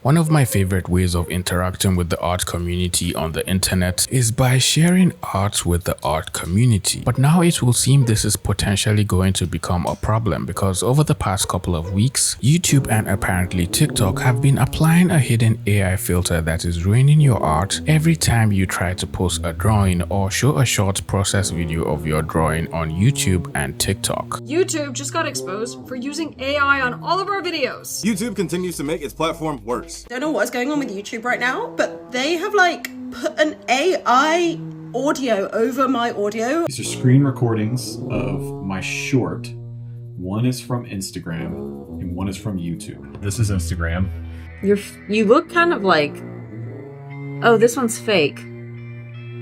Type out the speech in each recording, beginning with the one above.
One of my favorite ways of interacting with the art community on the internet is by sharing art with the art community. But now it will seem this is potentially going to become a problem because over the past couple of weeks, YouTube and apparently TikTok have been applying a hidden AI filter that is ruining your art every time you try to post a drawing or show a short process video of your drawing on YouTube and TikTok. YouTube just got exposed for using AI on all of our videos. YouTube continues to make its platform worse. Don't know what's going on with YouTube right now, but they have put an AI audio over my audio. These are screen recordings of my short. One is from Instagram and one is from YouTube. This is Instagram. You look kind of like, oh, this one's fake.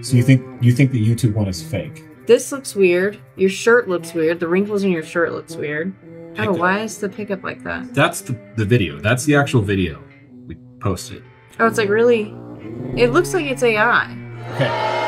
So you think the YouTube one is fake? This looks weird. Your shirt looks weird. The wrinkles in your shirt looks weird. Oh, why is the pickup like that? That's the video. That's the actual video we posted. Oh, it's like really, it looks like it's AI. Okay.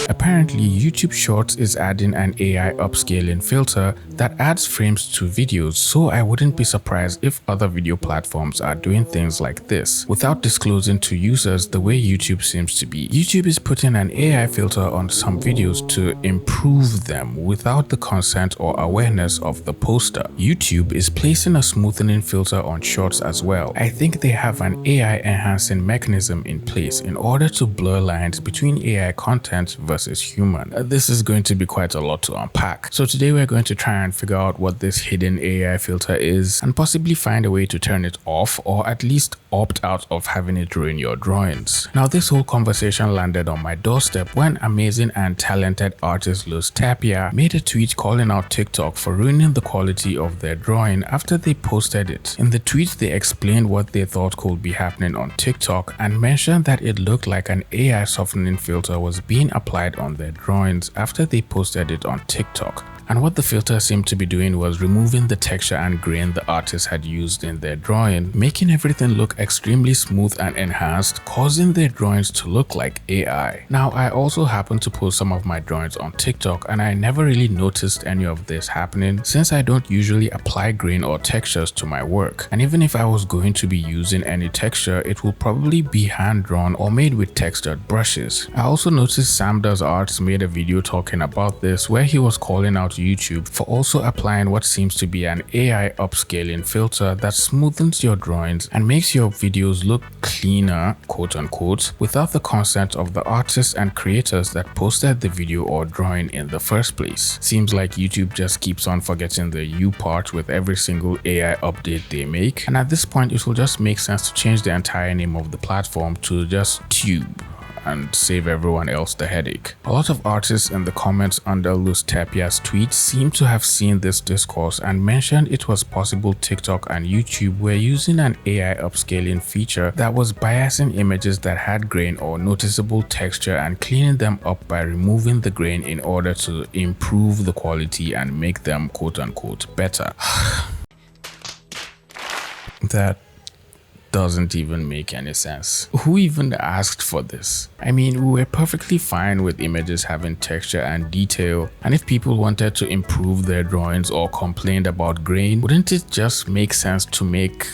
Apparently, YouTube Shorts is adding an AI upscaling filter that adds frames to videos, so I wouldn't be surprised if other video platforms are doing things like this without disclosing to users the way YouTube seems to be. YouTube is putting an AI filter on some videos to improve them without the consent or awareness of the poster. YouTube is placing a smoothing filter on Shorts as well. I think they have an AI enhancing mechanism in place in order to blur lines between AI content versus human. This is going to be quite a lot to unpack. So today we're going to try and figure out what this hidden AI filter is and possibly find a way to turn it off or at least opt out of having it ruin your drawings. Now this whole conversation landed on my doorstep when amazing and talented artist Luztapiaart made a tweet calling out TikTok for ruining the quality of their drawing after they posted it. In the tweet they explained what they thought could be happening on TikTok and mentioned that it looked like an AI softening filter was being applied on their drawings after they posted it on TikTok. And what the filter seemed to be doing was removing the texture and grain the artist had used in their drawing, making everything look extremely smooth and enhanced, causing their drawings to look like AI. Now, I also happen to post some of my drawings on TikTok and I never really noticed any of this happening since I don't usually apply grain or textures to my work. And even if I was going to be using any texture, it will probably be hand-drawn or made with textured brushes. I also noticed Sam Does Arts made a video talking about this where he was calling out YouTube for also applying what seems to be an AI upscaling filter that smoothens your drawings and makes your videos look cleaner, quote unquote, without the consent of the artists and creators that posted the video or drawing in the first place. Seems like YouTube just keeps on forgetting the U part with every single AI update they make, and at this point it will just make sense to change the entire name of the platform to just Tube and save everyone else the headache. A lot of artists in the comments under Luztapiaart's tweet seem to have seen this discourse and mentioned it was possible TikTok and YouTube were using an AI upscaling feature that was biasing images that had grain or noticeable texture and cleaning them up by removing the grain in order to improve the quality and make them quote unquote better. That doesn't even make any sense. Who even asked for this? I mean, we were perfectly fine with images having texture and detail, and if people wanted to improve their drawings or complained about grain, wouldn't it just make sense to make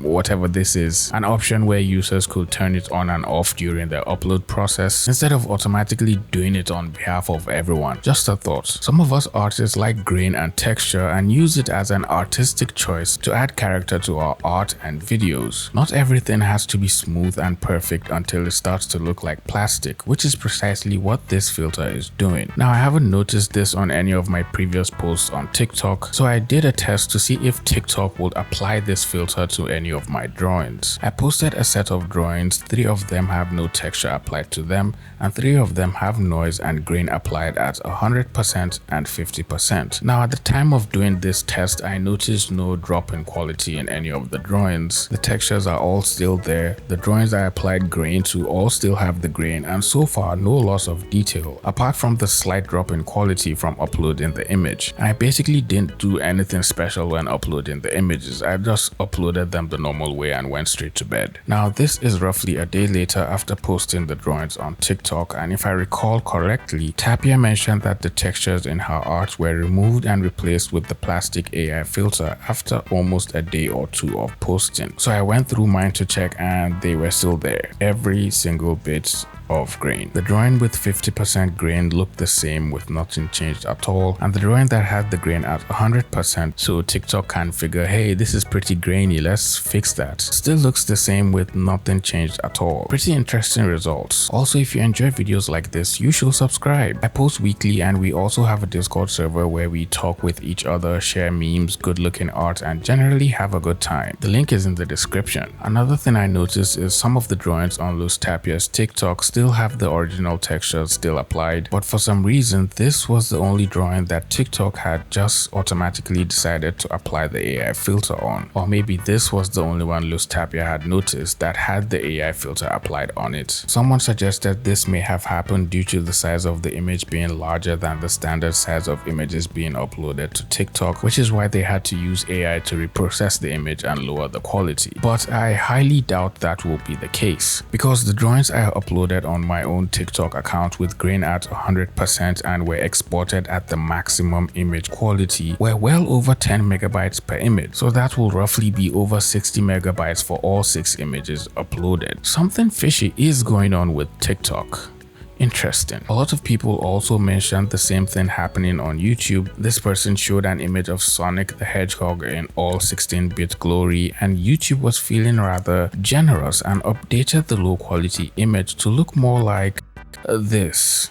whatever this is an option where users could turn it on and off during their upload process instead of automatically doing it on behalf of everyone? Just a thought. Some of us artists like grain and texture and use it as an artistic choice to add character to our art and videos. Not everything has to be smooth and perfect until it starts to look like plastic, which is precisely what this filter is doing. Now, I haven't noticed this on any of my previous posts on TikTok, so I did a test to see if TikTok would apply this filter to any of my drawings. I posted a set of drawings, 3 of them have no texture applied to them and 3 of them have noise and grain applied at 100% and 50%. Now at the time of doing this test, I noticed no drop in quality in any of the drawings. The textures are all still there, the drawings I applied grain to all still have the grain, and so far no loss of detail apart from the slight drop in quality from uploading the image. I basically didn't do anything special when uploading the images, I just uploaded them them the normal way and went straight to bed. Now this is roughly a day later after posting the drawings on TikTok, and if I recall correctly, Tapia mentioned that the textures in her art were removed and replaced with the plastic AI filter after almost a day or two of posting. So I went through mine to check and they were still there, every single bit of grain. The drawing with 50% grain looked the same with nothing changed at all, and the drawing that had the grain at 100%, so TikTok can figure, hey, this is pretty grainy, let's fix that, still looks the same with nothing changed at all. Pretty interesting results. Also, if you enjoy videos like this, you should subscribe. I post weekly and we also have a Discord server where we talk with each other, share memes, good looking art, and generally have a good time. The link is in the description. Another thing I noticed is some of the drawings on Luztapiaart's TikTok still have the original textures still applied, but for some reason this was the only drawing that TikTok had just automatically decided to apply the AI filter on. Or maybe this was the only one Luztapiaart had noticed that had the AI filter applied on it. Someone suggested this may have happened due to the size of the image being larger than the standard size of images being uploaded to TikTok, which is why they had to use AI to reprocess the image and lower the quality. But I highly doubt that will be the case, because the drawings I uploaded on my own TikTok account with grain at 100% and were exported at the maximum image quality were well over 10 megabytes per image, so that will roughly be over 60 megabytes for all 6 images uploaded. Something fishy is going on with TikTok. Interesting. A lot of people also mentioned the same thing happening on YouTube. This person showed an image of Sonic the Hedgehog in all 16-bit glory, and YouTube was feeling rather generous and updated the low quality image to look more like this,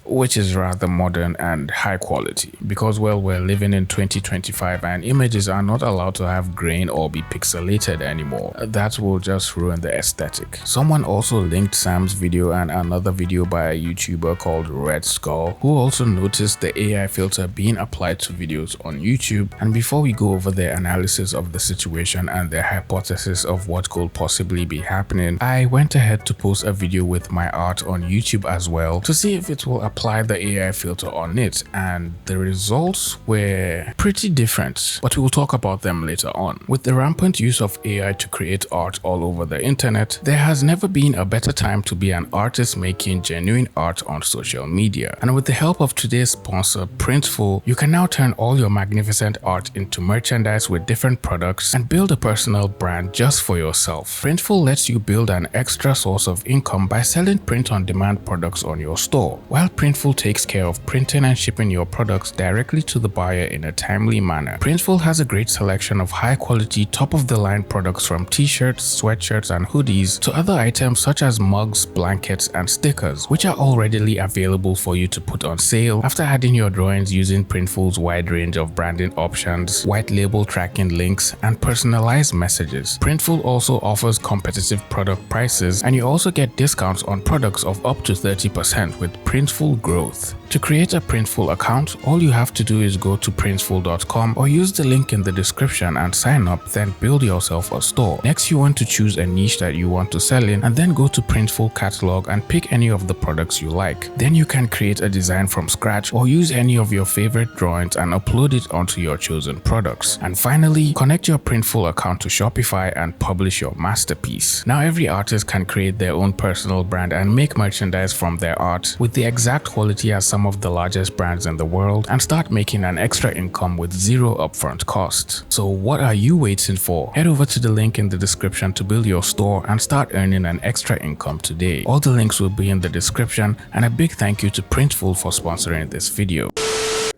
which is rather modern and high quality, because well, we're living in 2025 and images are not allowed to have grain or be pixelated anymore. That will just ruin the aesthetic. Someone also linked Sam's video and another video by a YouTuber called Red Skull, who also noticed the AI filter being applied to videos on YouTube. And before we go over their analysis of the situation and their hypothesis of what could possibly be happening, I went ahead to post a video with my art on YouTube as well to see if it will apply the AI filter on it, and the results were pretty different, but we will talk about them later on. With the rampant use of AI to create art all over the internet, there has never been a better time to be an artist making genuine art on social media. And with the help of today's sponsor, Printful, you can now turn all your magnificent art into merchandise with different products and build a personal brand just for yourself. Printful lets you build an extra source of income by selling print-on-demand products on your store, while Printful takes care of printing and shipping your products directly to the buyer in a timely manner. Printful has a great selection of high-quality, top-of-the-line products from t-shirts, sweatshirts, and hoodies to other items such as mugs, blankets, and stickers, which are all readily available for you to put on sale after adding your drawings using Printful's wide range of branding options, white label tracking links, and personalized messages. Printful also offers competitive product prices, and you also get discounts on products of up to 30% with Printful Growth. To create a Printful account, all you have to do is go to printful.com or use the link in the description and sign up, then build yourself a store. Next, you want to choose a niche that you want to sell in and then go to Printful catalog and pick any of the products you like. Then you can create a design from scratch or use any of your favorite drawings and upload it onto your chosen products. And finally, connect your Printful account to Shopify and publish your masterpiece. Now every artist can create their own personal brand and make merchandise from their art with the exact quality as some of the largest brands in the world and start making an extra income with zero upfront cost. So what are you waiting for? Head over to the link in the description to build your store and start earning an extra income today. All the links will be in the description, and a big thank you to Printful for sponsoring this video.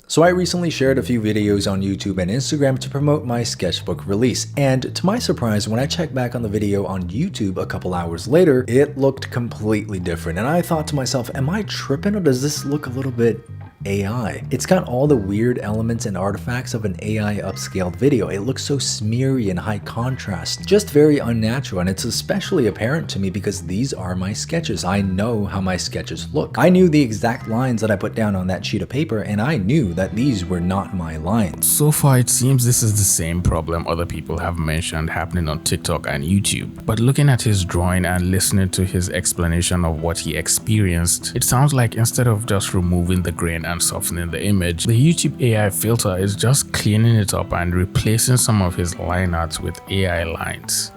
So I recently shared a few videos on YouTube and Instagram to promote my sketchbook release, and to my surprise, when I checked back on the video on YouTube a couple hours later, it looked completely different, and I thought to myself, am I tripping or does this look a little bit AI? It's got all the weird elements and artifacts of an AI upscaled video. It looks so smeary and high contrast, just very unnatural, and it's especially apparent to me because these are my sketches. I know how my sketches look. I knew the exact lines that I put down on that sheet of paper, and I knew that these were not my lines. So far, it seems this is the same problem other people have mentioned happening on TikTok and YouTube. But looking at his drawing and listening to his explanation of what he experienced, it sounds like instead of just removing the grain and softening the image, the YouTube AI filter is just cleaning it up and replacing some of his line arts with AI lines,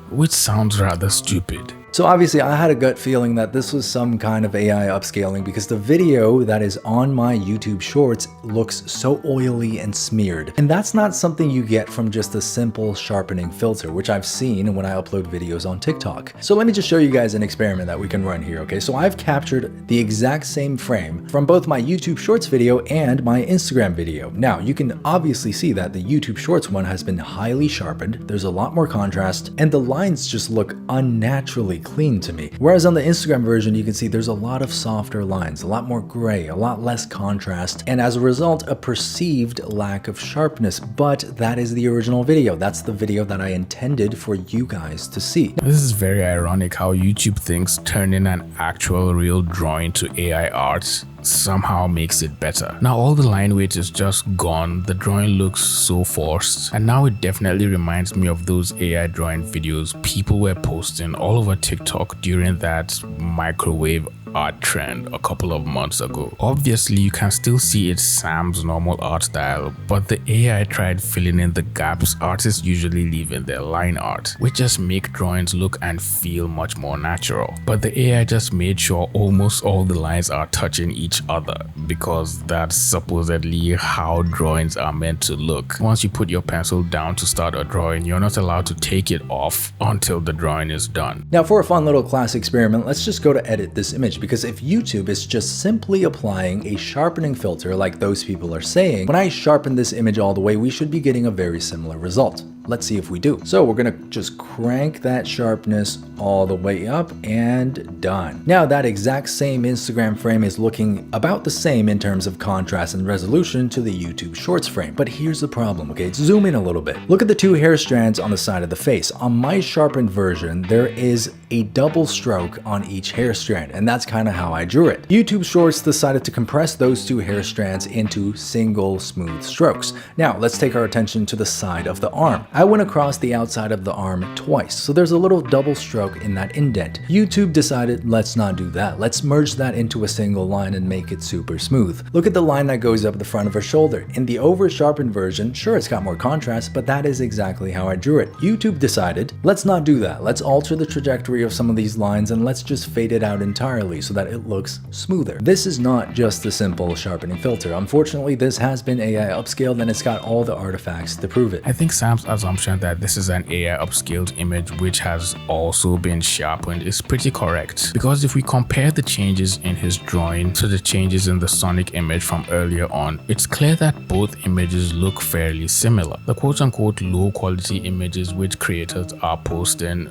which sounds rather stupid. So obviously I had a gut feeling that this was some kind of AI upscaling because the video that is on my YouTube shorts looks so oily and smeared. And that's not something you get from just a simple sharpening filter, which I've seen when I upload videos on TikTok. So let me just show you guys an experiment that we can run here, okay? So I've captured the exact same frame from both my YouTube shorts video and my Instagram video. Now you can obviously see that the YouTube shorts one has been highly sharpened, there's a lot more contrast, and the lines just look unnaturally clean to me. Whereas on the Instagram version, you can see there's a lot of softer lines, a lot more gray, a lot less contrast, and as a result, a perceived lack of sharpness. But that is the original video. That's the video that I intended for you guys to see. This is very ironic how YouTube thinks turning an actual real drawing to AI art somehow makes it better. Now all the line weight is just gone, the drawing looks so forced, and now it definitely reminds me of those AI drawing videos people were posting all over TikTok during that microwave art trend a couple of months ago. Obviously you can still see it's Sam's normal art style, but the AI tried filling in the gaps artists usually leave in their line art, which just make drawings look and feel much more natural. But the AI just made sure almost all the lines are touching each other, because that's supposedly how drawings are meant to look. Once you put your pencil down to start a drawing, you're not allowed to take it off until the drawing is done. Now for a fun little class experiment, let's just go to edit this image, because if YouTube is just simply applying a sharpening filter like those people are saying, when I sharpen this image all the way, we should be getting a very similar result. Let's see if we do. So we're gonna just crank that sharpness all the way up and done. Now that exact same Instagram frame is looking about the same in terms of contrast and resolution to the YouTube Shorts frame. But here's the problem, okay? Zoom in a little bit. Look at the two hair strands on the side of the face. On my sharpened version, there is a double stroke on each hair strand, and that's kind of how I drew it. YouTube Shorts decided to compress those two hair strands into single smooth strokes. Now let's take our attention to the side of the arm. I went across the outside of the arm twice, so there's a little double stroke in that indent. YouTube decided, let's not do that. Let's merge that into a single line and make it super smooth. Look at the line that goes up the front of her shoulder. In the over sharpened version, sure, it's got more contrast, but that is exactly how I drew it. YouTube decided, let's not do that. Let's alter the trajectory of some of these lines and let's just fade it out entirely so that it looks smoother. This is not just a simple sharpening filter. Unfortunately, this has been AI upscaled and it's got all the artifacts to prove it. I think Sam's assumption that this is an AI upscaled image which has also been sharpened is pretty correct, because if we compare the changes in his drawing to the changes in the Sonic image from earlier on, it's clear that both images look fairly similar. The quote-unquote low quality images which creators are posting,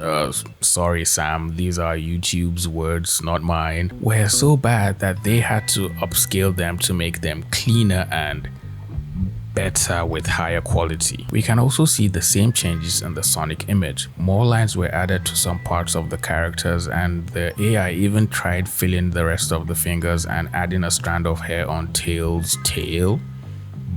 sorry Sam, these are YouTube's words, not mine, were so bad that they had to upscale them to make them cleaner and better with higher quality. We can also see the same changes in the Sonic image. More lines were added to some parts of the characters, and the AI even tried filling the rest of the fingers and adding a strand of hair on Tails' tail,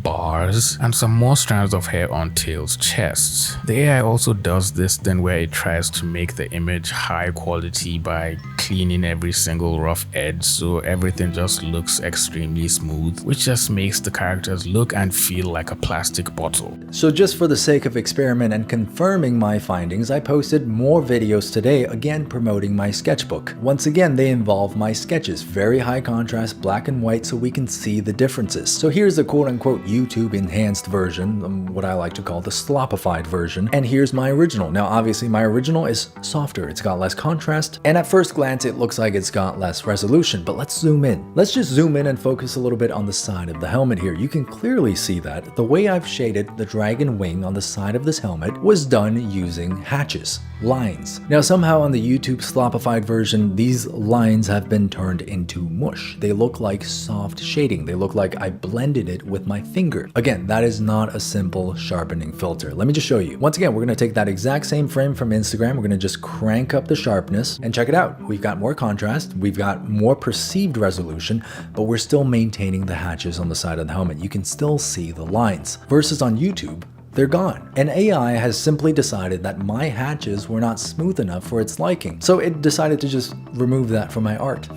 bars, and some more strands of hair on Tails' chest. The AI also does this thing where it tries to make the image high quality by cleaning every single rough edge so everything just looks extremely smooth, which just makes the characters look and feel like a plastic bottle. So just for the sake of experiment and confirming my findings, I posted more videos today, again promoting my sketchbook. Once again, they involve my sketches, very high contrast, black and white, so we can see the differences. So here's the quote-unquote YouTube enhanced version, what I like to call the slopified version, and here's my original. Now obviously my original is softer, it's got less contrast, and at first glance it looks like it's got less resolution, but let's zoom in. Let's just zoom in and focus a little bit on the side of the helmet here. You can clearly see that the way I've shaded the dragon wing on the side of this helmet was done using hatches, lines. Now somehow on the YouTube slopified version, these lines have been turned into mush. They look like soft shading. They look like I blended it with my finger. Again, that is not a simple sharpening filter. Let me just show you. Once again, we're gonna take that exact same frame from Instagram. We're gonna just crank up the sharpness and check it out. We've got more contrast, we've got more perceived resolution, but we're still maintaining the hatches on the side of the helmet. You can still see the lines. Versus on YouTube, they're gone. And AI has simply decided that my hatches were not smooth enough for its liking. So it decided to just remove that from my art.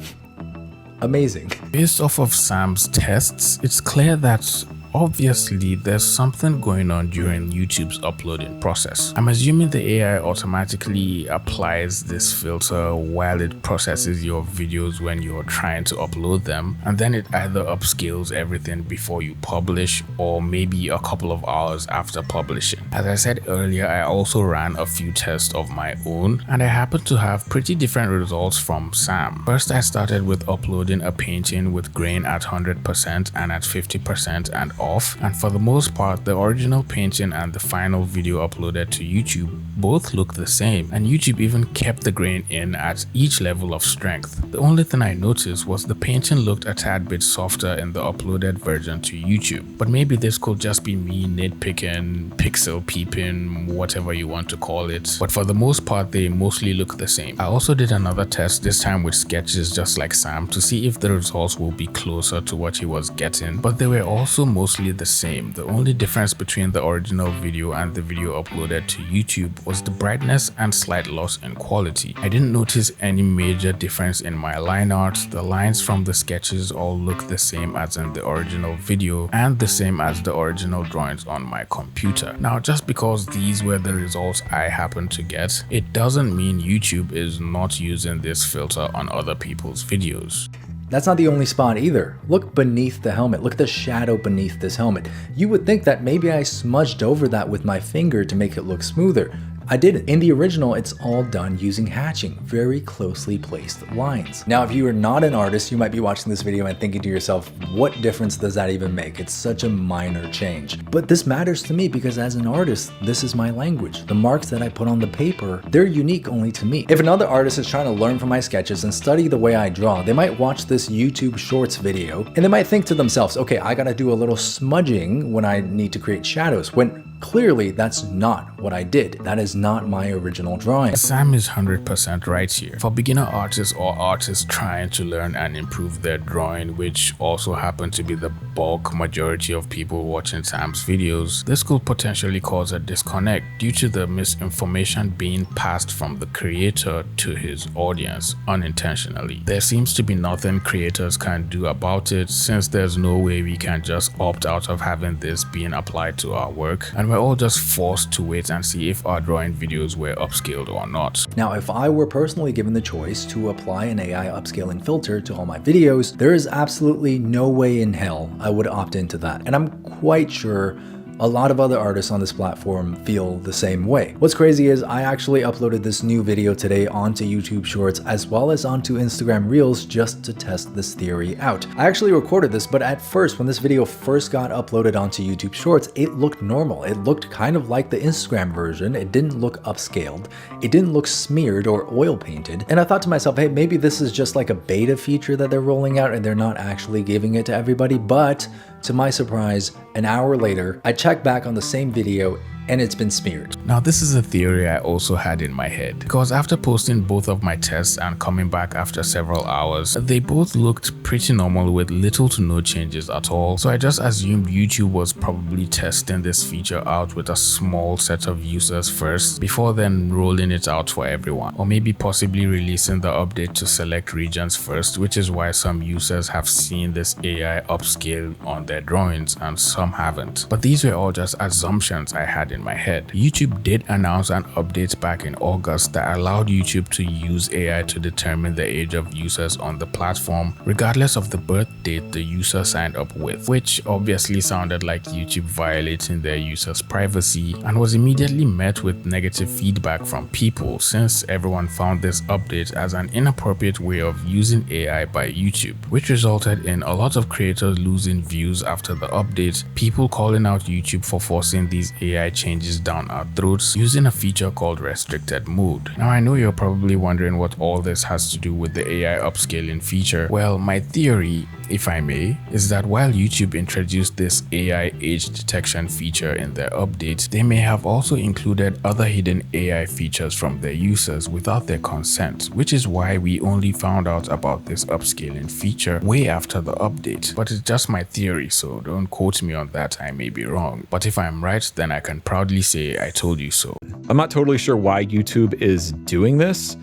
amazing. Based off of Sam's tests, it's clear that obviously there's something going on during YouTube's uploading process. I'm assuming the AI automatically applies this filter while it processes your videos when you're trying to upload them, and then it either upscales everything before you publish or maybe a couple of hours after publishing. As I said earlier, I also ran a few tests of my own, and I happened to have pretty different results from Sam. First, I started with uploading a painting with grain at 100% and at 50% and off, and for the most part the original painting and the final video uploaded to YouTube both look the same, and YouTube even kept the grain in at each level of strength. The only thing I noticed was the painting looked a tad bit softer in the uploaded version to YouTube, but maybe this could just be me nitpicking, pixel peeping, whatever you want to call it, but for the most part they mostly look the same. I also did another test, this time with sketches just like Sam, to see if the results will be closer to what he was getting, but they were also mostly the same. The only difference between the original video and the video uploaded to YouTube was the brightness and slight loss in quality. I didn't notice any major difference in my line art. The lines from the sketches all look the same as in the original video and the same as the original drawings on my computer. Now, just because these were the results I happened to get, it doesn't mean YouTube is not using this filter on other people's videos. That's not the only spot either. Look beneath the helmet. Look at the shadow beneath this helmet. You would think that maybe I smudged over that with my finger to make it look smoother. I didn't. In the original, it's all done using hatching, very closely placed lines. Now, if you are not an artist, you might be watching this video and thinking to yourself, what difference does that even make? It's such a minor change. But this matters to me because as an artist, this is my language. The marks that I put on the paper, they're unique only to me. If another artist is trying to learn from my sketches and study the way I draw, they might watch this YouTube Shorts video and they might think to themselves, okay, I gotta do a little smudging when I need to create shadows, when clearly that's not what I did. That is not my original drawing. Sam is 100% right here. For beginner artists or artists trying to learn and improve their drawing, which also happen to be the bulk majority of people watching Sam's videos, this could potentially cause a disconnect due to the misinformation being passed from the creator to his audience unintentionally. There seems to be nothing creators can do about it, since there's no way we can just opt out of having this being applied to our work, and we're all just forced to wait and see if our drawing videos were upscaled or not. Now, if I were personally given the choice to apply an AI upscaling filter to all my videos, there is absolutely no way in hell I would opt into that. And I'm quite sure a lot of other artists on this platform feel the same way. What's crazy is I actually uploaded this new video today onto YouTube Shorts as well as onto Instagram Reels just to test this theory out. I actually recorded this, but at first, when this video first got uploaded onto YouTube Shorts, it looked normal. It looked kind of like the Instagram version. It didn't look upscaled. It didn't look smeared or oil painted. And I thought to myself, hey, maybe this is just like a beta feature that they're rolling out and they're not actually giving it to everybody. But to my surprise, an hour later, I checked back on the same video and it's been smeared. Now, this is a theory I also had in my head, because after posting both of my tests and coming back after several hours, they both looked pretty normal with little to no changes at all. So I just assumed YouTube was probably testing this feature out with a small set of users first before then rolling it out for everyone, or maybe possibly releasing the update to select regions first, which is why some users have seen this AI upscale on their drawings and some haven't. But these were all just assumptions I had in my head. YouTube did announce an update back in August that allowed YouTube to use AI to determine the age of users on the platform, regardless of the birth date the user signed up with, which obviously sounded like YouTube violating their users' privacy and was immediately met with negative feedback from people, since everyone found this update as an inappropriate way of using AI by YouTube, which resulted in a lot of creators losing views after the update, people calling out YouTube for forcing these AI changes down our throats using a feature called restricted mode. Now, I know you're probably wondering what all this has to do with the AI upscaling feature. Well, my theory, if I may, is that while YouTube introduced this AI age detection feature in their update, they may have also included other hidden AI features from their users without their consent, which is why we only found out about this upscaling feature way after the update. But it's just my theory, so don't quote me on that, I may be wrong. But if I'm right, then I can proudly say I told you so. I'm not totally sure why YouTube is doing this.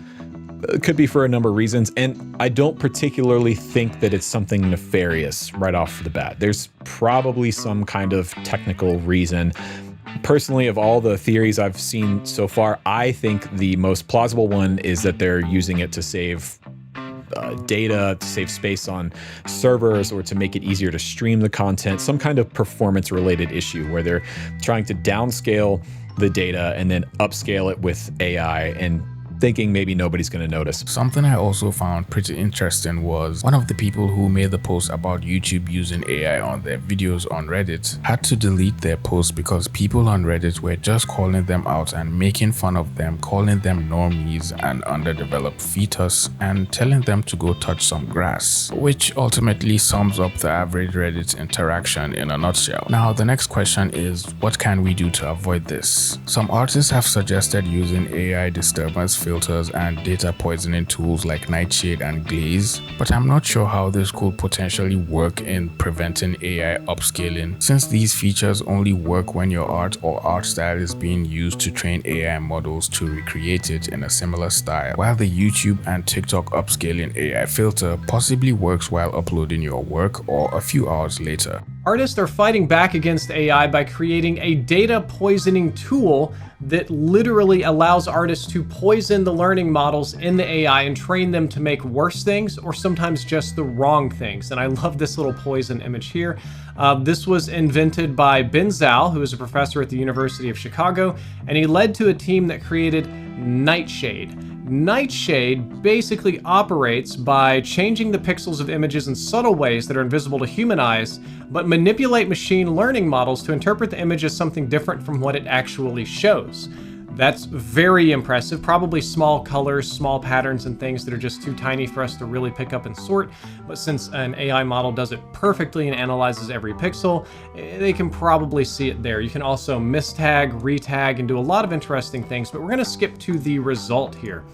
It could be for a number of reasons, and I don't particularly think that it's something nefarious right off the bat. There's probably some kind of technical reason. Personally, of all the theories I've seen so far, I think the most plausible one is that they're using it to save data, to save space on servers, or to make it easier to stream the content, some kind of performance related issue where they're trying to downscale the data and then upscale it with AI and thinking maybe nobody's going to notice. Something I also found pretty interesting was one of the people who made the post about YouTube using AI on their videos on Reddit had to delete their post because people on Reddit were just calling them out and making fun of them, calling them normies and underdeveloped fetus, and telling them to go touch some grass, which ultimately sums up the average Reddit interaction in a nutshell. Now, the next question is, what can we do to avoid this? Some artists have suggested using AI disturbance filters and data poisoning tools like Nightshade and Glaze, but I'm not sure how this could potentially work in preventing AI upscaling, since these features only work when your art or art style is being used to train AI models to recreate it in a similar style, while the YouTube and TikTok upscaling AI filter possibly works while uploading your work or a few hours later. Artists are fighting back against AI by creating a data poisoning tool that literally allows artists to poison the learning models in the AI and train them to make worse things or sometimes just the wrong things. And I love this little poison image here. This was invented by Ben Zhao, who is a professor at the University of Chicago, and he led to a team that created Nightshade. Nightshade basically operates by changing the pixels of images in subtle ways that are invisible to human eyes, but manipulate machine learning models to interpret the image as something different from what it actually shows. That's very impressive. Probably small colors, small patterns, and things that are just too tiny for us to really pick up and sort. But since an AI model does it perfectly and analyzes every pixel, they can probably see it there. You can also mistag, retag, and do a lot of interesting things, but we're gonna skip to the result here.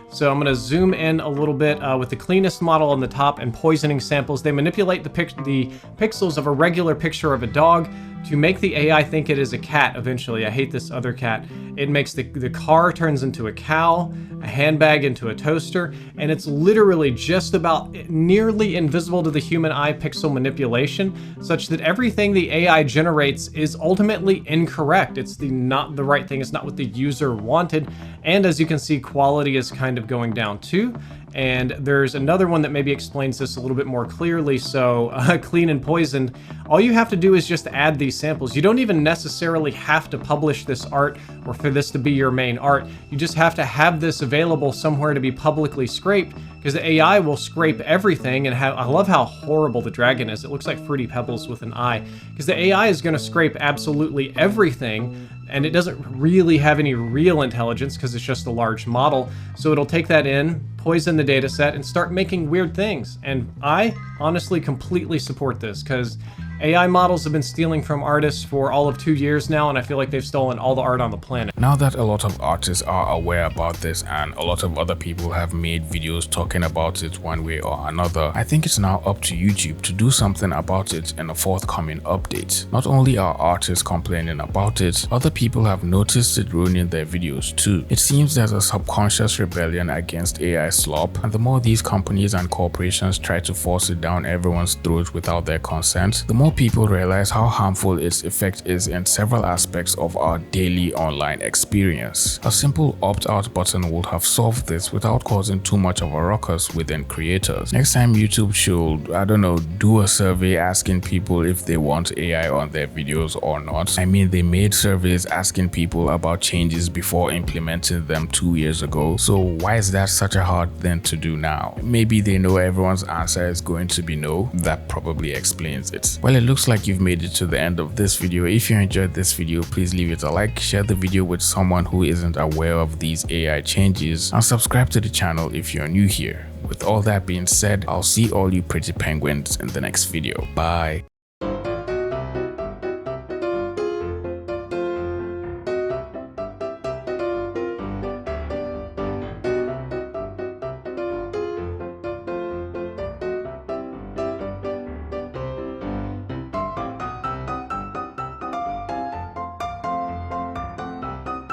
So I'm gonna zoom in a little bit with the cleanest model on the top and poisoning samples. They manipulate the pixels of a regular picture of a dog to make the AI think it is a cat eventually. I hate this other cat. It makes the car turns into a cow, a handbag into a toaster, and it's literally just about nearly invisible to the human eye pixel manipulation, such that everything the AI generates is ultimately incorrect. It's not the right thing, it's not what the user wanted, and as you can see, quality is kind of going down too. And there's another one that maybe explains this a little bit more clearly. So clean and poisoned, all you have to do is just add these samples. You don't even necessarily have to publish this art or for this to be your main art. You just have to have this available somewhere to be publicly scraped, because the AI will scrape everything. And I love how horrible the dragon is. It looks like Fruity Pebbles with an eye, because the AI is going to scrape absolutely everything, and it doesn't really have any real intelligence because it's just a large model. So it'll take that in, poison the data set, and start making weird things. And I honestly completely support this, because AI models have been stealing from artists for all of 2 years now, and I feel like they've stolen all the art on the planet. Now that a lot of artists are aware about this and a lot of other people have made videos talking about it one way or another, I think it's now up to YouTube to do something about it in a forthcoming update. Not only are artists complaining about it, other people have noticed it ruining their videos too. It seems there's a subconscious rebellion against AI slop, and the more these companies and corporations try to force it down everyone's throats without their consent, the more people realize how harmful its effect is in several aspects of our daily online experience. A simple opt-out button would have solved this without causing too much of a ruckus within creators. Next time YouTube should, I don't know, do a survey asking people if they want AI on their videos or not. I mean, they made surveys asking people about changes before implementing them 2 years ago, so why is that such a hard thing to do now? Maybe they know everyone's answer is going to be no. That probably explains it. Well, it looks like you've made it to the end of this video. If you enjoyed this video, please leave it a like, share the video with someone who isn't aware of these AI changes, and subscribe to the channel if you're new here. With all that being said, I'll see all you pretty penguins in the next video. Bye.